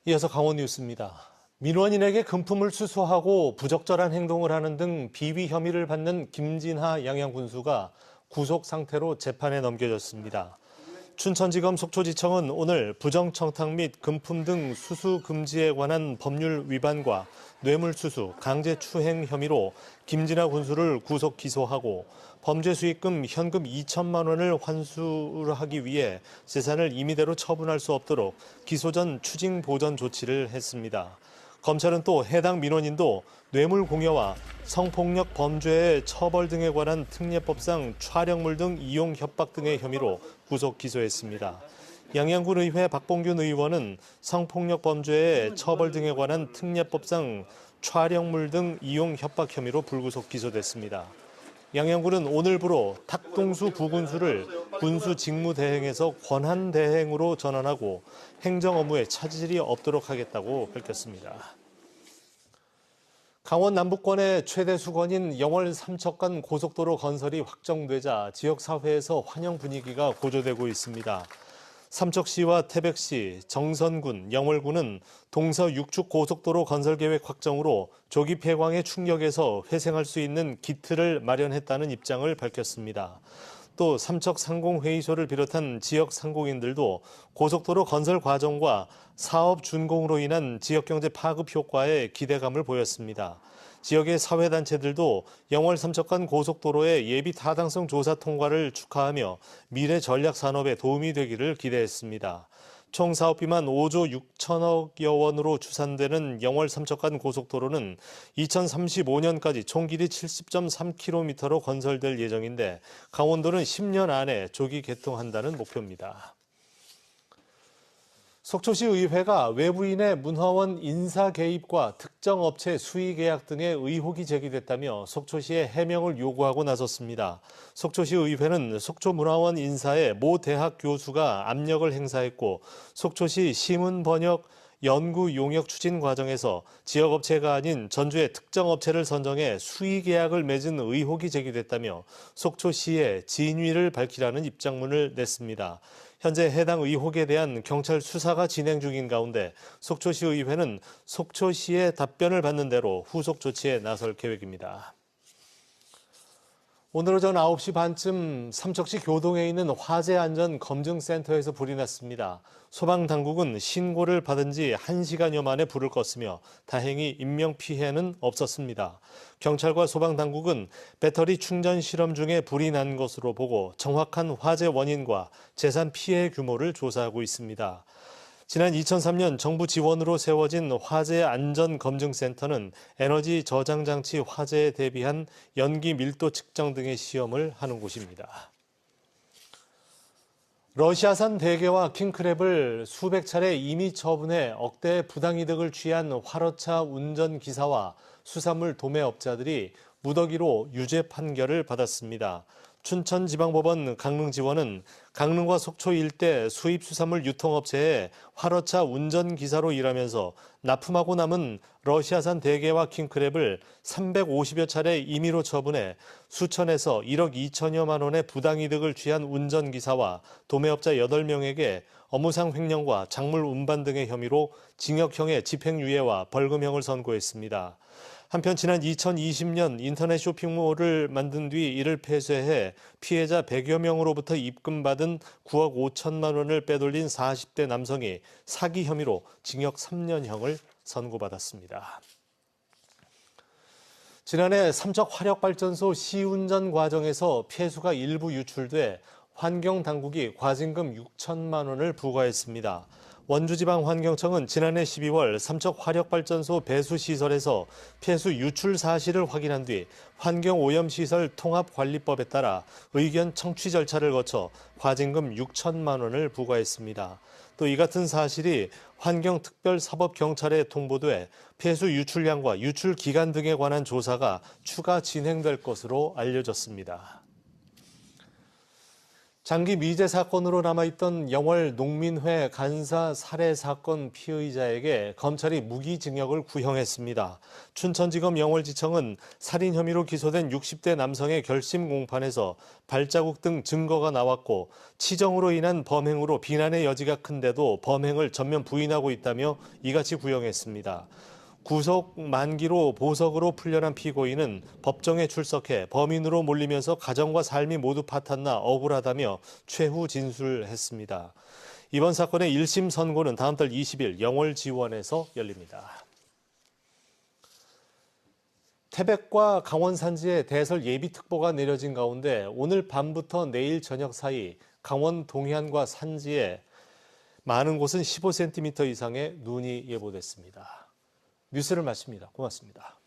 이어서 강원 뉴스입니다. 민원인에게 금품을 수수하고 부적절한 행동을 하는 등 비위 혐의를 받는 김진하 양양군수가 구속 상태로 재판에 넘겨졌습니다. 춘천지검 속초지청은 오늘 부정청탁 및 금품 등 수수 금지에 관한 법률 위반과 뇌물수수, 강제추행 혐의로 김진하 군수를 구속 기소하고 범죄 수익금 현금 2천만 원을 환수하기 위해 재산을 임의대로 처분할 수 없도록 기소 전 추징 보전 조치를 했습니다. 검찰은 또 해당 민원인도 뇌물 공여와 성폭력 범죄의 처벌 등에 관한 특례법상 촬영물 등 이용 협박 등의 혐의로 구속 기소했습니다. 양양군 의회 박봉균 의원은 성폭력 범죄의 처벌 등에 관한 특례법상 촬영물 등 이용 협박 혐의로 불구속 기소됐습니다. 양양군은 오늘부로 탁동수 부군수를 군수 직무 대행에서 권한 대행으로 전환하고 행정 업무에 차질이 없도록 하겠다고 밝혔습니다. 강원 남부권의 최대 수건인 영월 삼척간 고속도로 건설이 확정되자 지역사회에서 환영 분위기가 고조되고 있습니다. 삼척시와 태백시, 정선군, 영월군은 동서 육축 고속도로 건설 계획 확정으로 조기 폐광의 충격에서 회생할 수 있는 기틀을 마련했다는 입장을 밝혔습니다. 또 삼척 상공회의소를 비롯한 지역 상공인들도 고속도로 건설 과정과 사업 준공으로 인한 지역경제 파급 효과에 기대감을 보였습니다. 지역의 사회단체들도 영월 삼척간 고속도로의 예비 타당성 조사 통과를 축하하며 미래 전략 산업에 도움이 되기를 기대했습니다. 총 사업비만 5조 6천억여 원으로 추산되는 영월 삼척간 고속도로는 2035년까지 총 길이 70.3km로 건설될 예정인데 강원도는 10년 안에 조기 개통한다는 목표입니다. 속초시 의회가 외부인의 문화원 인사 개입과 특정 업체 수의 계약 등의 의혹이 제기됐다며 속초시에 해명을 요구하고 나섰습니다. 속초시 의회는 속초문화원 인사에 모 대학 교수가 압력을 행사했고 속초시 시문 번역 연구 용역 추진 과정에서 지역업체가 아닌 전주의 특정 업체를 선정해 수의 계약을 맺은 의혹이 제기됐다며 속초시에 진위를 밝히라는 입장문을 냈습니다. 현재 해당 의혹에 대한 경찰 수사가 진행 중인 가운데 속초시 의회는 속초시의 답변을 받는 대로 후속 조치에 나설 계획입니다. 오늘 오전 9시 반쯤 삼척시 교동에 있는 화재안전검증센터에서 불이 났습니다. 소방당국은 신고를 받은 지 1시간여 만에 불을 껐으며 다행히 인명피해는 없었습니다. 경찰과 소방당국은 배터리 충전 실험 중에 불이 난 것으로 보고 정확한 화재 원인과 재산 피해 규모를 조사하고 있습니다. 지난 2003년 정부 지원으로 세워진 화재안전검증센터는 에너지 저장장치 화재에 대비한 연기 밀도 측정 등의 시험을 하는 곳입니다. 러시아산 대게와 킹크랩을 수백 차례 임의 처분해 억대 부당이득을 취한 화로차 운전기사와 수산물 도매업자들이 무더기로 유죄 판결을 받았습니다. 춘천지방법원 강릉지원은 강릉과 속초 일대 수입수산물 유통업체에 화로차 운전기사로 일하면서 납품하고 남은 러시아산 대게와 킹크랩을 350여 차례 임의로 처분해 수천에서 1억 2천여만 원의 부당이득을 취한 운전기사와 도매업자 8명에게 업무상 횡령과 작물 운반 등의 혐의로 징역형의 집행유예와 벌금형을 선고했습니다. 한편 지난 2020년 인터넷 쇼핑몰을 만든 뒤 이를 폐쇄해 피해자 100여 명으로부터 입금받은 9억 5천만 원을 빼돌린 40대 남성이 사기 혐의로 징역 3년형을 선고받았습니다. 지난해 삼척 화력발전소 시운전 과정에서 폐수가 일부 유출돼 환경당국이 과징금 6천만 원을 부과했습니다. 원주지방환경청은 지난해 12월 삼척 화력발전소 배수시설에서 폐수 유출 사실을 확인한 뒤 환경오염시설 통합관리법에 따라 의견 청취 절차를 거쳐 과징금 6천만 원을 부과했습니다. 또 이 같은 사실이 환경특별사법경찰에 통보돼 폐수 유출량과 유출 기간 등에 관한 조사가 추가 진행될 것으로 알려졌습니다. 장기 미제 사건으로 남아있던 영월 농민회 간사 살해 사건 피의자에게 검찰이 무기징역을 구형했습니다. 춘천지검 영월지청은 살인 혐의로 기소된 60대 남성의 결심 공판에서 발자국 등 증거가 나왔고 치정으로 인한 범행으로 비난의 여지가 큰데도 범행을 전면 부인하고 있다며 이같이 구형했습니다. 구속 만기로 보석으로 풀려난 피고인은 법정에 출석해 범인으로 몰리면서 가정과 삶이 모두 파탄나 억울하다며 최후 진술했습니다. 이번 사건의 1심 선고는 다음 달 20일 영월지원에서 열립니다. 태백과 강원 산지에 대설 예비특보가 내려진 가운데 오늘 밤부터 내일 저녁 사이 강원 동해안과 산지에 많은 곳은 15cm 이상의 눈이 예보됐습니다. 뉴스를 마칩니다. 고맙습니다.